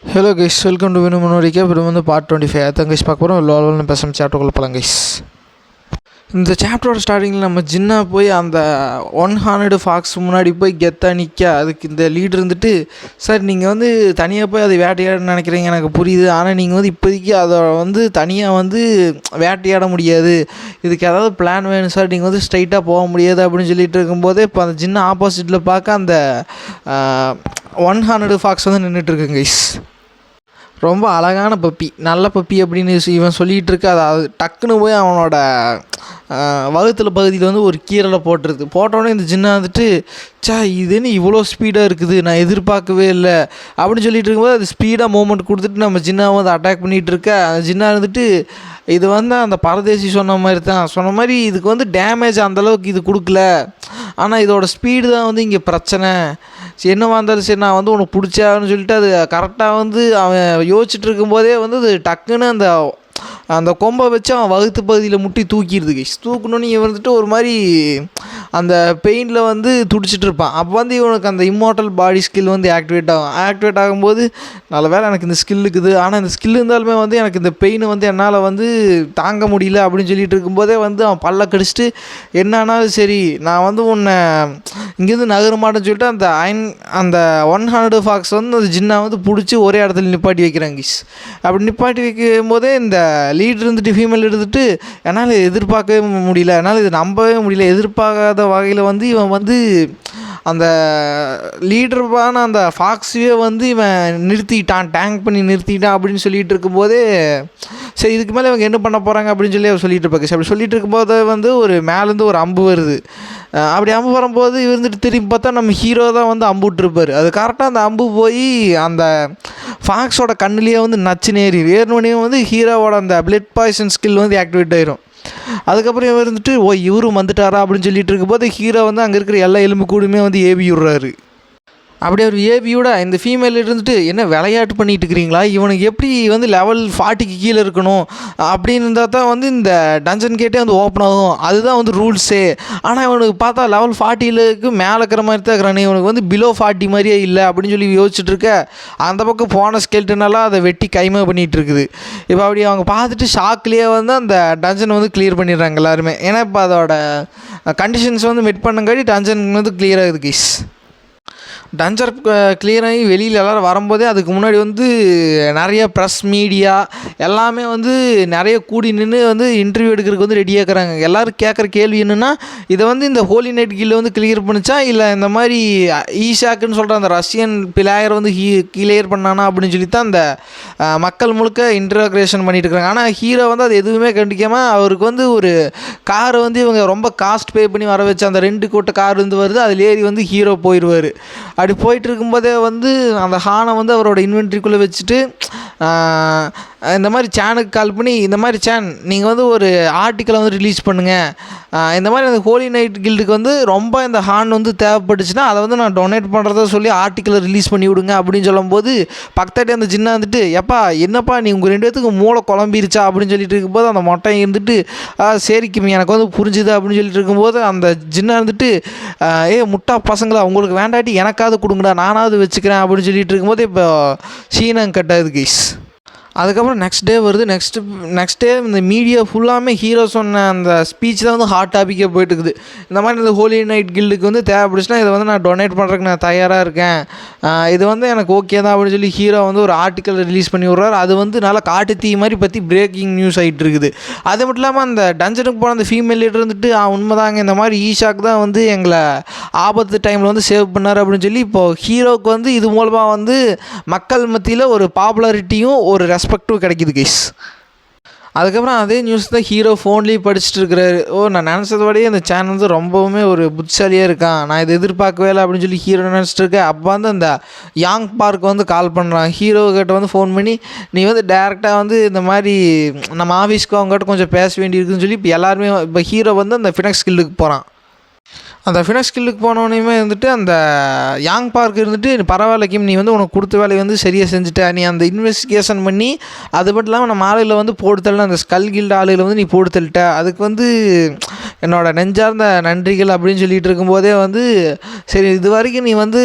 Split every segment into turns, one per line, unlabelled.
Hello guys, welcome to Vinumano Recap. இப்போ வந்து part 25 அதான் கைஸ் பார்க்க போகிறோம். லோலன்னு பேசாமல் சாப்டருக்குள்ள போகலாம் கைஸ். இந்த சாப்டரோட ஸ்டார்டிங்கில் நம்ம ஜின்னா போய் அந்த 100 ஃபாக்ஸ் முன்னாடி போய் கெத்தாக நிற்க, அதுக்கு இந்த லீடர் இருந்துட்டு, சார் நீங்கள் வந்து தனியாக போய் அதை வேட்டையாடன்னு நினைக்கிறீங்க, எனக்கு புரியுது. ஆனால் நீங்கள் வந்து இப்போதைக்கு அதை வந்து தனியாக வந்து வேட்டையாட முடியாது, இதுக்கு ஏதாவது பிளான் வேணும் சார், நீங்கள் வந்து ஸ்ட்ரைட்டாக போக முடியாது அப்படின்னு சொல்லிட்டு இருக்கும்போதே இப்போ அந்த ஜின்னா ஆப்போசிட்டில் பார்க்க அந்த 100 ஃபாக்ஸ் வந்து நின்றுட்டுருக்குங்க கைஸ். ரொம்ப அழகான பப்பி, நல்ல பப்பி அப்படின்னு இவன் சொல்லிகிட்டு இருக்க, அது டக்குன்னு போய் அவனோட வகுத்தில் பகுதியில் வந்து ஒரு கீரலை போட்டுருது. போட்டோடனே இந்த ஜின்னா வந்துட்டு, இதுன்னு இவ்வளோ ஸ்பீடாக இருக்குது, நான் எதிர்பார்க்கவே இல்லை அப்படின்னு சொல்லிட்டு இருக்கும்போது அது ஸ்பீடாக மூவ்மெண்ட் கொடுத்துட்டு நம்ம ஜின்னாவை வந்து அட்டாக் பண்ணிகிட்டு இருக்க, அந்த ஜின்னா இருந்துட்டு இது வந்து அந்த பரதேசி சொன்ன மாதிரி இதுக்கு வந்து டேமேஜ் அந்தளவுக்கு இது கொடுக்கல, ஆனால் இதோட ஸ்பீடு தான் வந்து இங்கே பிரச்சனை, என்னவா இருந்தாலும் சரி நான் வந்து உனக்கு பிடிச்சான்னு சொல்லிட்டு அது கரெக்டாக வந்து அவன் யோசிச்சுட்டு இருக்கும்போதே வந்து அது டக்குன்னு அந்த கொம்பை வச்சு அவன் வகுத்து பகுதியில் முட்டி தூக்கிடுது கைஸ். தூக்கணுன்னு இவன் வந்துட்டு ஒரு மாதிரி அந்த பெயினில் வந்து துடிச்சிட்டு இருப்பான். அப்போ வந்து இவனுக்கு அந்த இம்மோர்டல் பாடி ஸ்கில் வந்து ஆக்டிவேட் ஆகும்போது நல்ல வேலை எனக்கு இந்த ஸ்கில் இருக்குது, ஆனால் இந்த ஸ்கில் இருந்தாலுமே வந்து எனக்கு இந்த பெயின் வந்து என்னால் வந்து தாங்க முடியல அப்படின்னு சொல்லிட்டு இருக்கும்போதே வந்து அவன் பல்ல கடிச்சிட்டு, என்னானாலும் சரி நான் வந்து உன்னை இங்கேருந்து நகர மாட்டேன்னு சொல்லிட்டு அந்த 100 ஃபாக்ஸ் வந்து அந்த ஜின்னா வந்து பிடிச்சி ஒரே இடத்துல நிப்பாட்டி வைக்கிறாங்க கைஸ். அப்படி நிப்பாட்டி வைக்கும் போதே இந்த லீடர் இருந்துட்டு ஃபீமேல் எடுத்துகிட்டு, என்னால் எதிர்பார்க்கவே முடியல, என்னால் இது நம்பவே முடியல, எதிர்பார்க்காத வகையில் வந்து இவன் வந்து அந்த லீடர்பான அந்த ஃபாக்ஸையே வந்து இவன் நிறுத்திட்டான், டேங்க் பண்ணி நிறுத்திட்டான் அப்படின்னு சொல்லிகிட்டு இருக்கும்போதே, சரி இதுக்கு மேலே இவங்க என்ன பண்ண போகிறாங்க அப்படின்னு சொல்லி அவர் சொல்லிட்டு இருப்பாங்க. அப்படி சொல்லிட்டு இருக்கும்போது வந்து ஒரு மேலேருந்து ஒரு அம்பு வருது. அப்படி அம்பு வரும்போது இருந்துட்டு திரும்பி பார்த்தா நம்ம ஹீரோ தான் வந்து அம்பு விட்டுருப்பார். அது கரெக்டாக அந்த அம்பு போய் அந்த ஃபாக்ஸோட கண்ணுலேயே வந்து நச்சுன்னு ஏறினோடனே வந்து ஹீரோவோட அந்த பிளட் பாய்சன் ஸ்கில் வந்து ஆக்டிவேட் ஆயிரும். அதுக்கப்புறம் இவர் இருந்துட்டு இவரும் வந்துட்டாரா அப்படின்னு சொல்லிட்டு இருக்கும்போது ஹீரோ வந்து அங்கே இருக்கிற எல்லா எலும்பு கூடுமே வந்து ஏவி விடுறாரு. அப்படி அவர் ஏபியோட இந்த ஃபீமேல் இருந்துட்டு, என்ன விளையாட்டு பண்ணிகிட்டு இருக்கிறீங்களா, இவனுக்கு எப்படி வந்து லெவல் 40க்கு கீழே இருக்கணும் அப்படின்னு இருந்தால் தான் வந்து இந்த டஞ்சன் கேட்டே வந்து ஓப்பன் ஆகும், அதுதான் வந்து ரூல்ஸே. ஆனால் இவனுக்கு பார்த்தா லெவல் 40க்கு மேலே இருக்கிற மாதிரி தான் இருக்கிறானே, இவனுக்கு வந்து பிலோ 40 மாதிரியே இல்லை அப்படின்னு சொல்லி யோசிச்சுட்டு இருக்க, அந்த பக்கம் போன ஸ்கெல்டனெல்லாம் அதை வெட்டி கைமா பண்ணிகிட்டு இருக்குது. இப்போ அப்படி அவங்க பார்த்துட்டு ஷாக்லேயே வந்து அந்த டஞ்சன் வந்து கிளியர் பண்ணிடுறாங்க எல்லாருமே. ஏன்னா இப்போ அதோட கண்டிஷன்ஸ் வந்து மெட் பண்ணங்காட்டி டஞ்சன் வந்து கிளியர் ஆகுது கைஸ். டஞ்சர் கிளியர் ஆகி வெளியில் எல்லோரும் வரும்போதே அதுக்கு முன்னாடி வந்து நிறைய ப்ரெஸ் மீடியா எல்லாமே வந்து நிறைய கூடி நின்று வந்து இன்டர்வியூ எடுக்கிறதுக்கு வந்து ரெடியாக இருக்கிறாங்க. எல்லோரும் கேட்குற கேள்வி என்னென்னா, இதை வந்து இந்த ஹோலி நைட் கில்லை வந்து கிளியர் பண்ணிச்சா, இல்லை இந்த மாதிரி ஈஷாக்குன்னு சொல்கிற அந்த ரஷ்யன் பிளேயர் வந்து கிளியர் பண்ணானா அப்படின்னு சொல்லி தான் அந்த மக்கள் முழுக்க இன்டர்கிரேஷன் பண்ணிட்டு இருக்கிறாங்க. ஆனால் ஹீரோ வந்து அது எதுவுமே கண்டிக்காமல் அவருக்கு வந்து ஒரு காரை வந்து இவங்க ரொம்ப காஸ்ட் பே பண்ணி வர வச்சு அந்த 2 கோட்டை கார் வந்து வருது, அதில் ஏறி வந்து ஹீரோ போயிடுவார். அப்படி போயிட்டு இருக்கும்போதே வந்து அந்த ஹானை வந்து அவரோட இன்வென்ட்ரிக்குள்ளே வச்சுட்டு இந்த மாதிரி சேனுக்கு கால் பண்ணி, இந்த மாதிரி சேன் நீங்கள் வந்து ஒரு ஆர்டிக்கலை வந்து ரிலீஸ் பண்ணுங்கள், இந்த மாதிரி அந்த ஹோலி நைட் கில்டுக்கு வந்து ரொம்ப இந்த ஹான் வந்து தேவைப்பட்டுச்சுன்னா அதை வந்து நான் டொனேட் பண்ணுறதா சொல்லி ஆர்டிக்கலை ரிலீஸ் பண்ணி விடுங்க அப்படின்னு சொல்லும்போது பக்கத்தாட்டி அந்த ஜின்னா வந்துட்டு, எப்பா என்னப்பா நீ உங்கள் 2 பேத்துக்கு மூளை குழம்பிருச்சா அப்படின்னு சொல்லிட்டு இருக்கும்போது அந்த மொட்டை இருந்துட்டு, சரிக்கும் எனக்கு வந்து புரிஞ்சுது அப்படின்னு சொல்லிட்டு இருக்கும்போது அந்த ஜின்னா இருந்துட்டு, முட்டா பசங்களா உங்களுக்கு வேண்டாட்டி எனக்காவது கொடுங்கடா, நானாவது வச்சுக்கிறேன் அப்படின்னு சொல்லிட்டு இருக்கும்போது இப்போ சீனம் கட்டாது கைஸ். அதுக்கப்புறம் நெக்ஸ்ட் டே வருது. நெக்ஸ்ட் டே இந்த மீடியா ஃபுல்லாமே ஹீரோ சொன்ன அந்த ஸ்பீச் தான் வந்து ஹாட் டாப்பிக்கே போயிட்டுருக்குது. இந்த மாதிரி இந்த ஹோலி நைட் கில்டுக்கு வந்து தேவைப்படுச்சுன்னா இதை வந்து நான் டொனேட் பண்ணுறதுக்கு நான் தயாராக இருக்கேன், இது வந்து எனக்கு ஓகே தான் அப்படின்னு சொல்லி ஹீரோ வந்து ஒரு ஆர்டிக்கல் ரிலீஸ் பண்ணி விட்றாரு. அது வந்து நல்லா காட்டு தீ மாதிரி பற்றி பிரேக்கிங் நியூஸ் ஆகிட்டு இருக்குது. அது மட்டும் இல்லாமல் அந்த டஞ்சனுக்கு போன அந்த ஃபீமேல் லீடர் இருந்துட்டு, உண்மைதாங்க இந்த மாதிரி ஈஷாக்கு தான் வந்து எங்களை ஆபத்து டைமில் வந்து சேவ் பண்ணார் அப்படின்னு சொல்லி இப்போது ஹீரோவுக்கு வந்து இது மூலமாக வந்து மக்கள் மத்தியில் ஒரு பாப்புலாரிட்டியும் ஒரு ரெஸ்பெக்டும் கிடைக்கிது கைஸ். அதுக்கப்புறம் அதே நியூஸ் தான் ஹீரோ ஃபோன்லேயே படிச்சுட்டு இருக்கிறாரு. நான் நினச்சதோடையே இந்த சேனல் வந்து ரொம்பவுமே ஒரு புத்திசாலியாக இருக்கான், நான் இதை எதிர்பார்க்கவே இல்லை அப்படின்னு சொல்லி ஹீரோ நினச்சிட்டு இருக்கேன். அப்போ வந்து அந்த யாங் பார்க் வந்து கால் பண்ணுறான். ஹீரோ கிட்ட வந்து ஃபோன் பண்ணி, நீ வந்து டேரெக்டாக வந்து இந்த மாதிரி நம்ம ஆஃபீஸ்க்கு அவங்ககிட்ட கொஞ்சம் பேச வேண்டியிருக்குன்னு சொல்லி இப்போ எல்லாருமே இப்போ ஹீரோ வந்து அந்த ஃபினக்ஸ் கில்டுக்கு போகிறான். அந்த ஃபினக்ஸ் கில்லுக்கு போனோடனே வந்துட்டு அந்த யாங் பார்க் இருந்துட்டு, பரவாயில்ல கிம் நீ வந்து உனக்கு கொடுத்த வேலையை வந்து சரியாக செஞ்சுட்ட, நீ அந்த இன்வெஸ்டிகேஷன் பண்ணி அது மட்டும் இல்லாமல் நம்ம ஆளுகளை வந்து போட்டு தள்ள அந்த ஸ்கல் கில்டு ஆளுகளை வந்து நீ போட்டு தள்ளிட்ட, அதுக்கு வந்து என்னோடய நெஞ்சார்ந்த நன்றிகள் அப்படின்னு சொல்லிட்டு இருக்கும்போதே வந்து சரி இது வரைக்கும் நீ வந்து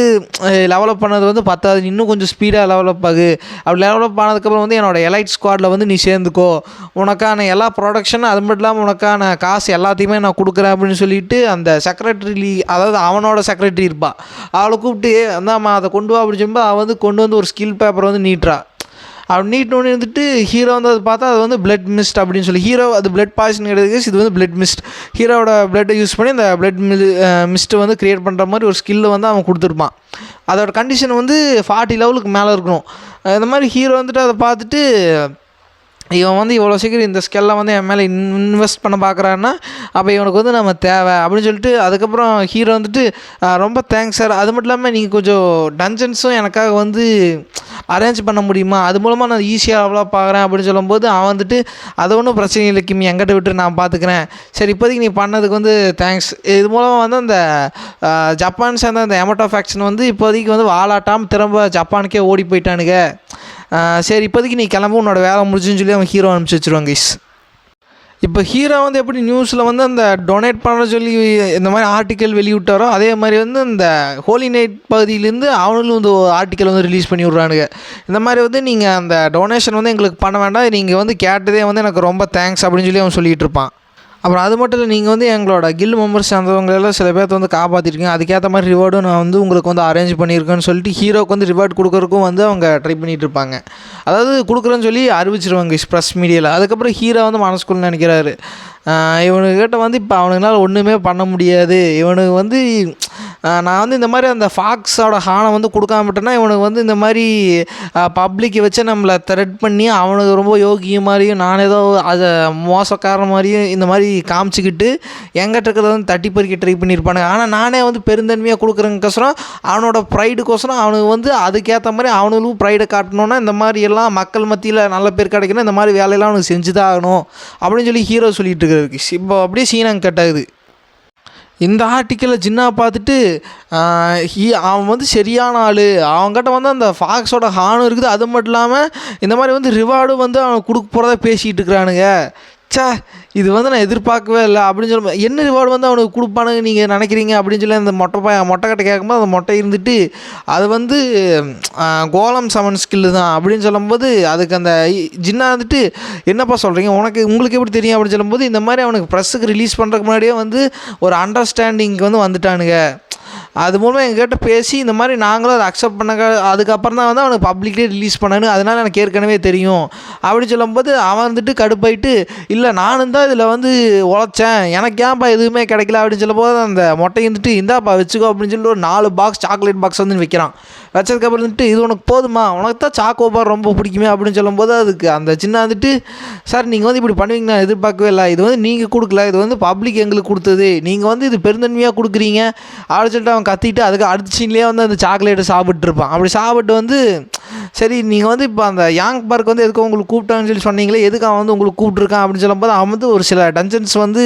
லெவலப் பண்ணது வந்து பத்தாது, இன்னும் கொஞ்சம் ஸ்பீடாக லெவலப் ஆகு, அப்படி லெவலப் ஆனதுக்கப்புறம் வந்து என்னோடய எலைட் ஸ்குவாடில் வந்து நீ சேர்ந்துக்கோ, உனக்கான எல்லா ப்ரொடக்ஷனும் அது மட்டும் இல்லாமல் உனக்கான காசு எல்லாத்தையுமே நான் கொடுக்குறேன் அப்படின்னு சொல்லிட்டு அந்த செக்ரட்டரி, அதாவது அவனோட செக்ரட்டரி இருப்பாள், அவளை கூப்பிட்டு அந்தாம்மா அதை கொண்டு வா அப்படின்னு சொல்லும்போது அவள் வந்து கொண்டு வந்து ஒரு ஸ்கில் பேப்பரை வந்து நீட்டுறா. அப்படி நீட்டோன்னு இருந்துட்டு ஹீரோ வந்து அது பார்த்தா அது வந்து பிளட் மிஸ்ட் அப்படின்னு சொல்லி, ஹீரோ அது பிளட் பாய்சன் கிடையாது, இது வந்து பிளட் மிஸ்ட், ஹீரோவோட பிளட்டை யூஸ் பண்ணி இந்த பிளட் மிஸ்ட்டை வந்து க்ரியேட் பண்ணுற மாதிரி ஒரு ஸ்கில்லை வந்து அவன் கொடுத்துருப்பான். அதோட கண்டிஷன் வந்து 40 லெவலுக்கு மேலே இருக்கணும். இந்த மாதிரி ஹீரோ வந்துட்டு அதை பார்த்துட்டு இவன் வந்து இவ்வளோ சீக்கிரம் இந்த ஸ்கெல்லாம் வந்து என் மேலே இன்வெஸ்ட் பண்ண பார்க்குறான்னா அப்போ இவனுக்கு வந்து நம்ம தேவை அப்படின்னு சொல்லிட்டு அதுக்கப்புறம் ஹீரோ வந்துட்டு ரொம்ப தேங்க்ஸ் சார், அது மட்டும் இல்லாமல் நீங்கள் கொஞ்சம் டஞ்சன்ஸும் எனக்காக வந்து அரேஞ்ச் பண்ண முடியுமா, அது மூலமாக நான் ஈஸியாக அவ்வளோ பார்க்குறேன் அப்படின்னு சொல்லும்போது அவன் வந்துட்டு அது ஒன்றும் பிரச்சனை இல்லை கிம்மி, எங்கிட்ட விட்டு நான் பார்த்துக்கிறேன், சரி இப்போதைக்கு நீ பண்ணதுக்கு வந்து தேங்க்ஸ். இது மூலமாக வந்து அந்த ஜப்பான் சேர்ந்த அந்த எமட்டோ ஃபேக்ஷன் வந்து இப்போதைக்கு வந்து வாலாட்டாமல் திரும்ப ஜப்பானுக்கே ஓடி போயிட்டானுங்க. சரி இப்போதைக்கு நீ கிளம்ப, உன்னோட வேலை முடிச்சுன்னு சொல்லி அவன் ஹீரோ அனுப்பிச்சி வச்சுருவாங்க கைஸ். இப்போ ஹீரோ வந்து எப்படி நியூஸில் வந்து அந்த டொனேட் பண்ண சொல்லி இந்த மாதிரி ஆர்டிக்கல் வெளியிட்டாரோ அதே மாதிரி வந்து இந்த ஹோலி நைட் பகுதியிலேருந்து அவனுங்களும் வந்து ஆர்டிக்கல் வந்து ரிலீஸ் பண்ணி விட்றானுங்க. இந்த மாதிரி வந்து நீங்கள் அந்த டொனேஷன் வந்து எங்களுக்கு பண்ண வேண்டாம், நீங்கள் வந்து கேட்டதே வந்து எனக்கு ரொம்ப தேங்க்ஸ் அப்படின்னு சொல்லி அவன் சொல்லிகிட்டு இருப்பான். அப்புறம் அது மட்டும் இல்லை, நீங்கள் வந்து எங்களோட கில் மெம்பர்ஸ் சேர்ந்தவங்களெல்லாம் சில பேர்த்த வந்து காப்பாற்றிருக்கீங்க, அதுக்கேற்ற மாதிரி ரிவார்டும் நான் வந்து உங்களுக்கு வந்து அரேஞ்ச் பண்ணியிருக்கேன்னு சொல்லிட்டு ஹீரோக்கு வந்து ரிவார்ட் கொடுக்குறக்கும் வந்து அவங்க ட்ரை பண்ணிகிட்டு இருப்பாங்க. அதாவது கொடுக்குறேன்னு சொல்லி அறிவிச்சிருவாங்க ப்ரெஸ் மீடியாவில். அதுக்கப்புறம் ஹீரோ வந்து மனசுக்குள்ள நினைக்கிறாரு, இவனுக்கிட்ட வந்து இப்போ அவனுங்களால் ஒன்றுமே பண்ண முடியாது, இவனுக்கு வந்து நான் வந்து இந்த மாதிரி அந்த ஃபாக்ஸோட ஹானை வந்து கொடுக்காம விட்டேன்னா இவனுக்கு வந்து இந்த மாதிரி பப்ளிக்கை வச்சு நம்மளை த்ரெட் பண்ணி அவனுக்கு ரொம்ப யோகிய மாதிரியும் நான் ஏதோ அதை மோசக்கார மாதிரியும் இந்த மாதிரி காமிச்சிக்கிட்டு எங்கிட்ட இருக்கிறத வந்து தட்டி பறிக்க ட்ரை பண்ணியிருப்பானுங்க. ஆனால் நானே வந்து பெருந்தன்மையாக கொடுக்குறதுக்கோசரம் அவனோட ப்ரைடுக்கோசரம் அவனுக்கு வந்து அதுக்கேற்ற மாதிரி அவனுக்கும் ப்ரைடை காட்டணுன்னா இந்த மாதிரி எல்லாம் மக்கள் மத்தியில் நல்ல பேர் கிடைக்கணும், இந்த மாதிரி வேலையெல்லாம் அவனுக்கு செஞ்சு தான் ஆகணும் அப்படின்னு சொல்லி ஹீரோ சொல்லிட்டு இருக்கிறது. இப்போ அப்படியே சீனாங்க கட் ஆகுது. இந்த ஆர்டிக்கலை ஜின்னா பார்த்துட்டு அவன் வந்து சரியான ஆள், அவங்ககிட்ட வந்து அந்த ஃபாக்ஸோட ஹானும் இருக்குது, அது மட்டும் இல்லாமல் இந்த மாதிரி வந்து ரிவார்டும் வந்து அவன் கொடுக்க போகிறதா பேசிகிட்டு இருக்கிறானுங்க. சே இது வந்து நான் எதிர்பார்க்கவே இல்லை அப்படின்னு சொல்ல, என்ன ரிவார்டு வந்து அவனுக்கு கொடுப்பானுங்க நீங்கள் நினைக்கிறீங்க அப்படின்னு சொல்லி அந்த மொட்டைக்கட்டை கேட்கும்போது அந்த மொட்டை இருந்துட்டு அது வந்து கோலம் சமன் ஸ்கில்லு தான் அப்படின்னு சொல்லும்போது அதுக்கு அந்த ஜின்னா வந்துட்டு என்னப்பா சொல்கிறீங்க, உங்களுக்கு எப்படி தெரியும் அப்படின்னு சொல்லும்போது இந்த மாதிரி அவனுக்கு ப்ரெஸ்ஸுக்கு ரிலீஸ் பண்ணுறதுக்கு முன்னாடியே வந்து ஒரு அண்டர்ஸ்டாண்டிங்க்கு வந்து வந்துட்டானுங்க, அது மூலமாக எங்ககிட்ட பேசி இந்த மாதிரி நாங்களும் அதை அக்செப்ட் பண்ண, அதுக்கப்புறம் தான் வந்து அவனுக்கு பப்ளிக்லேயே ரிலீஸ் பண்ணணும், அதனால் எனக்கு ஏற்கனவே தெரியும் அப்படின்னு சொல்லும்போது அவன் வந்துட்டு கடுப்பாயிட்டு இல்லை நானும் தான் இதில் வந்து உழைச்சேன், எனக்கு ஏன்ப்பா எதுவுமே கிடைக்கல அப்படின்னு சொல்லும்போது அந்த மொட்டை இருந்துட்டு இந்தாப்பா வச்சுக்கோ அப்படின்னு சொல்லிட்டு ஒரு 4 பாக்ஸ் சாக்லேட் பாக்ஸ் வந்து வைக்கிறான். வச்சதுக்கப்புறம் வந்துட்டு இது உனக்கு போதுமா, உனக்கு தான் சாக்கோபார் ரொம்ப பிடிக்குமே அப்படின்னு சொல்லும்போது அதுக்கு அந்த சின்ன வந்துட்டு சார் நீங்கள் வந்து இப்படி பண்ணுவீங்க நான் எதிர்பார்க்கவே இல்லை, இது வந்து நீங்கள் கொடுக்கல, இது வந்து பப்ளிக் எங்களுக்கு கொடுத்தது, நீங்கள் வந்து இது பெருந்தன்மையாக கொடுக்குறீங்க அப்படின்னு சொல்லிட்டு அவன் கத்திட்டு அதுக்கு அடுத்த சீன்லேயே வந்து அந்த சாக்லேட்டை சாப்பிட்ருப்பான். அப்படி சாப்பிட்டு வந்து சரி நீங்கள் வந்து இப்போ அந்த யாங் பார்க் வந்து எதுக்கு உங்களுக்கு கூப்பிட்டாங்கன்னு சொல்லி சொன்னீங்களே, எதுக்கு அவன் வந்து உங்களுக்கு கூப்பிட்ருக்கான் அப்படின்னு சொல்லும்போது அவன் வந்து ஒரு சில டஞ்சன்ஸ் வந்து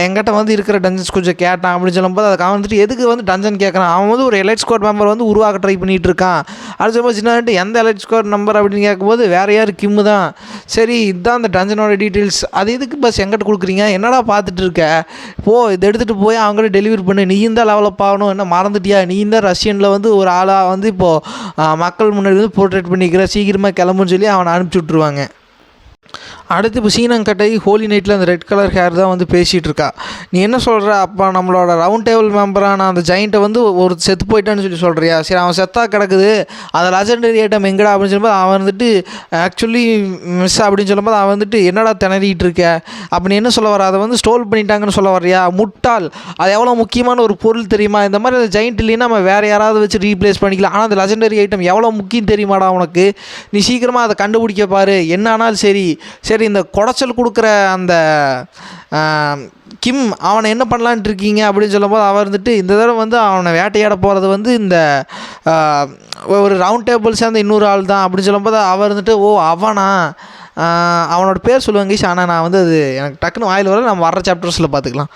எங்கிட்ட வந்து இருக்கிற டஞ்சன்ஸ் கொஞ்சம் கேட்டான் அப்படின்னு சொல்லும்போது அதுக்கு அவன் வந்துட்டு எதுக்கு வந்து டஞ்சன் கேட்குறான், அவன் வந்து ஒரு எலைட் ஸ்குவாட் மெம்பர் வந்து உருவாக்க ட்ரை பண்ணிகிட்டு இருக்கான் அப்படின்னு சொல்லும்போது சின்ன எந்த எலைட் ஸ்குவாட் நம்பர் அப்படின்னு கேட்கும்போது வேறு யார் கிம்மு தான், சரி இதுதான் அந்த டஞ்சனோட டீட்டெயில்ஸ், அது எதுக்கு பஸ் எங்கிட்ட கொடுக்குறீங்க, என்னடா பார்த்துட்டு இருக்க, இதை எடுத்துகிட்டு போய் அவங்கள்ட்ட டெலிவரி பண்ணு, நீயும் தான் லெவலப் ஆகணும், என்ன மறந்துட்டியா, நீயும் தான் ரஷ்யனில் வந்து ஒரு ஆளாக வந்து இப்போது மக்கள் முன்னாடி வந்து போர்ட்ரேட் பண்ணிக்கிற, சீக்கிரமாக கிளம்புன்னு சொல்லி அவனை அனுப்பிச்சி விட்ருவாங்க. அடுத்து இப்போ சீனங்கட்டாகி ஹோலி நைட்டில் அந்த ரெட் கலர் ஹேர் தான் வந்து பேசிகிட்டு இருக்கா, நீ என்ன சொல்கிற, அப்போ நம்மளோட ரவுண்ட் டேபிள் மெம்பரான அந்த ஜெயிண்ட்டை வந்து ஒரு செத்து போயிட்டான்னு சொல்லி சொல்கிறியா, சரி அவன் செத்தாக கிடக்குது அந்த லெஜெண்டரி ஐட்டம் எங்கடா அப்படின்னு சொல்லும்போது அவன் வந்துட்டு ஆக்சுவலி மிஸ் அப்படின்னு சொல்லும்போது அவன் வந்துட்டு என்னடா திணறிட்டு இருக்க, அப்போ நீ என்ன சொல்ல வர, அதை வந்து ஸ்டோல் பண்ணிட்டாங்கன்னு சொல்ல வர்றியா, முட்டாள், அது எவ்வளோ முக்கியமான ஒரு பொருள் தெரியுமா, இந்த மாதிரி அந்த ஜெயிண்ட் இல்லைன்னா நம்ம வேறு யாராவது வச்சு ரீப்ளேஸ் பண்ணிக்கலாம், ஆனால் அந்த லெஜெண்டரி ஐட்டம் எவ்வளோ முக்கியம் தெரியுமாடா உனக்கு, நீ சீக்கிரமாக அதை கண்டுபிடிக்க பாரு, என்ன ஆனாலும் சரி சரி இந்த குடைச்சல் கொடுக்குற அந்த கிம் அவனை என்ன பண்ணலான்ட்டு இருக்கீங்க அப்படின்னு சொல்லும்போது அவர் வந்துட்டு இந்த தடவை வந்து அவனை வேட்டையாட போகிறது வந்து இந்த ஒரு ரவுண்ட் டேபிள் சேர்ந்த இன்னொரு ஆள் தான் அப்படின்னு சொல்லும்போது அவர் வந்துட்டு அவனா அவனோட பேர் சொல்லுவாங்க ஆனால் நான் வந்து அது எனக்கு டக்குன்னு வாயில் வர நம்ம வர்ற சாப்டர்ஸில் பார்த்துக்கலாம்.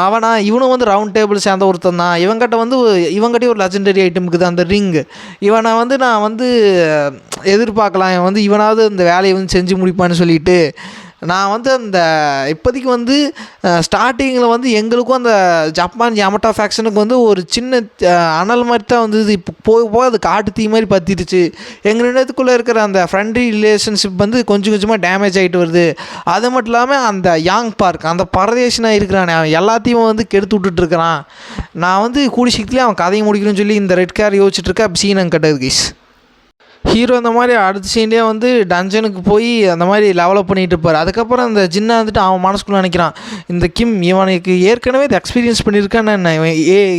அவனா இவனும் வந்து ரவுண்ட் டேபிள் சேர்ந்த ஒருத்தன் தான், இவங்ககிட்டயும் ஒரு லெஜெண்டரி ஐட்டம் இருக்குது அந்த ரிங்கு, இவனை வந்து நான் வந்து எதிர்பார்க்கலாம், இவன் வந்து இவனாவது இந்த வேலையை வந்து செஞ்சு முடிப்பான்னு சொல்லிட்டு நான் வந்து அந்த இப்போதைக்கு வந்து ஸ்டார்டிங்கில் வந்து எங்களுக்கும் அந்த ஜப்பான் யாமட்டா ஃபேக்ஷனுக்கு வந்து ஒரு சின்ன அனல் மாதிரி தான் வந்தது. இப்போ போக போக அது காட்டு தீ மாதிரி பற்றிடுச்சு. எங்கள் ரெண்டுத்துக்குள்ளே இருக்கிற அந்த ஃப்ரெண்ட்லி ரிலேஷன்ஷிப் வந்து கொஞ்சம் கொஞ்சமாக டேமேஜ் ஆகிட்டு வருது. அது மட்டும் இல்லாமல் அந்த யாங் பார்க் அந்த பரதேசனாக இருக்கிறானே அவன் எல்லாத்தையும் வந்து கெடுத்து விட்டுட்டுருக்கிறான். நான் வந்து கூடி சீக்கிரத்தில் அவன் கதையை முடிக்கணும்னு சொல்லி இந்த ரெட் கேர் யோசிச்சுட்ருக்கேன். சீன் அங்கே கட்டது கைஸ். ஹீரோ அந்த மாதிரி அடுத்த சீன்லேயே வந்து டஞ்சனுக்கு போய் அந்த மாதிரி டெவலப் பண்ணிகிட்டு இருப்பார். அதுக்கப்புறம் அந்த ஜின்னா வந்துட்டு அவன் மனசுக்குள்ளே நினைக்கிறான், இந்த கிம் இவனுக்கு ஏற்கனவே இது எக்ஸ்பீரியன்ஸ் பண்ணியிருக்கான்னு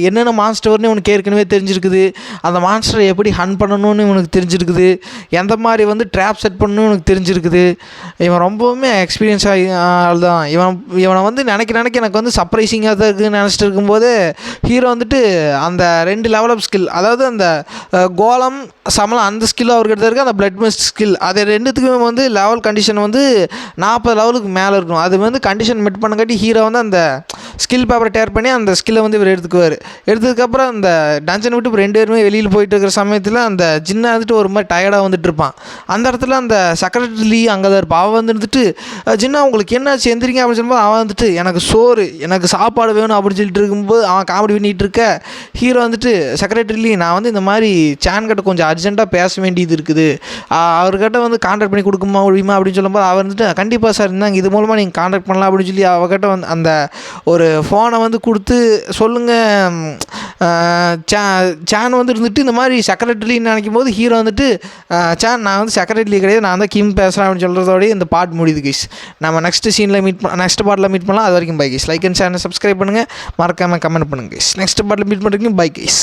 என்னென்ன மான்ஸ்டர்னு இவனுக்கு ஏற்கனவே தெரிஞ்சிருக்குது. அந்த மான்ஸ்டரை எப்படி ஹன் பண்ணணும்னு இவனுக்கு தெரிஞ்சிருக்குது. எந்த மாதிரி வந்து ட்ராப் செட் பண்ணணும்னு இவனுக்கு தெரிஞ்சிருக்குது. இவன் ரொம்பவுமே எக்ஸ்பீரியன்ஸ் ஆள் தான். இவனை வந்து நினைக்க எனக்கு வந்து சர்ப்ரைசிங்காக தான் இருக்குதுன்னு நினச்சிட்டு இருக்கும்போது ஹீரோ வந்துட்டு அந்த 2 லெவல் ஆஃப் ஸ்கில், அதாவது அந்த கோலம் சமலம் அந்த ஸ்கில் அவர்கிட்ட இருக்குது, அந்த பிளட் மிஸ்ட் ஸ்கில், அது ரெண்டுத்துக்குமே வந்து லெவல் கண்டிஷன் வந்து 40 லெவலுக்கு மேலே இருக்கும். அது வந்து கண்டிஷன் மெட் பண்ணங்காட்டி ஹீரோ வந்து அந்த ஸ்கில் பேப்பரை டேர் பண்ணி அந்த ஸ்கில்லை வந்து இவர் எடுத்துக்குவார். எடுத்ததுக்கப்புறம் அந்த டஞ்சனை விட்டு இப்போ 2 பேருமே வெளியில் போயிட்டு இருக்கிற சமயத்தில் அந்த ஜின்னா வந்துட்டு ஒரு மாதிரி டயர்டாக வந்துட்டு இருப்பான். அந்த இடத்துல அந்த செக்ரட்டரி அங்கே தான் இருப்பான். அவன் வந்துட்டு ஜின்னா உங்களுக்கு என்னாச்சு எந்திரிங்க அப்படின்னு சொல்லும்போது அவன் வந்துட்டு எனக்கு சோறு எனக்கு சாப்பாடு வேணும் அப்படின்னு சொல்லிட்டு இருக்கும்போது அவன் காமெடி பண்ணிகிட்டு இருக்க ஹீரோ வந்துட்டு செக்ரட்டரி நான் வந்து இந்த மாதிரி சான் கிட்ட கொஞ்சம் அர்ஜென்ட்டாக பேச வேண்டியது இருக்குது, அவர்கிட்ட வந்து கான்டாக்ட் பண்ணி கொடுக்க முடியுமா அப்படின்னு சொல்லும்போது அவர் வந்துட்டு கண்டிப்பாக சார் இருந்தாங்க இது மூலமாக நீங்கள் கான்டாக்ட் பண்ணலாம் அப்படின்னு சொல்லி அவர்கிட்ட வந்து அந்த ஒரு ஃபோனை வந்து கொடுத்து சொல்லுங்கள். சான் வந்து இருந்துட்டு இந்த மாதிரி செக்ரட்டரின்னு நினைக்கும் போது ஹீரோ வந்துட்டு சான் நான் வந்து செக்ரட்டரி கிடையாது, நான் தான் கிம் பேசுகிறேன் அப்படின்னு சொல்கிறதோடய இந்த பார்ட் முடியுது கைஸ். நம்ம நெக்ஸ்ட் சீனில் நெக்ஸ்ட் பார்ட்டில் மீட் பண்ணலாம். அது வரைக்கும் bye guys. Like and channel subscribe பண்ணுங்கள், மறக்காமல் கமெண்ட் பண்ணுங்கள் கைஸ். நெக்ஸ்ட் பார்ட்டில் மீட் பண்ணுறீங்க. Bye guys.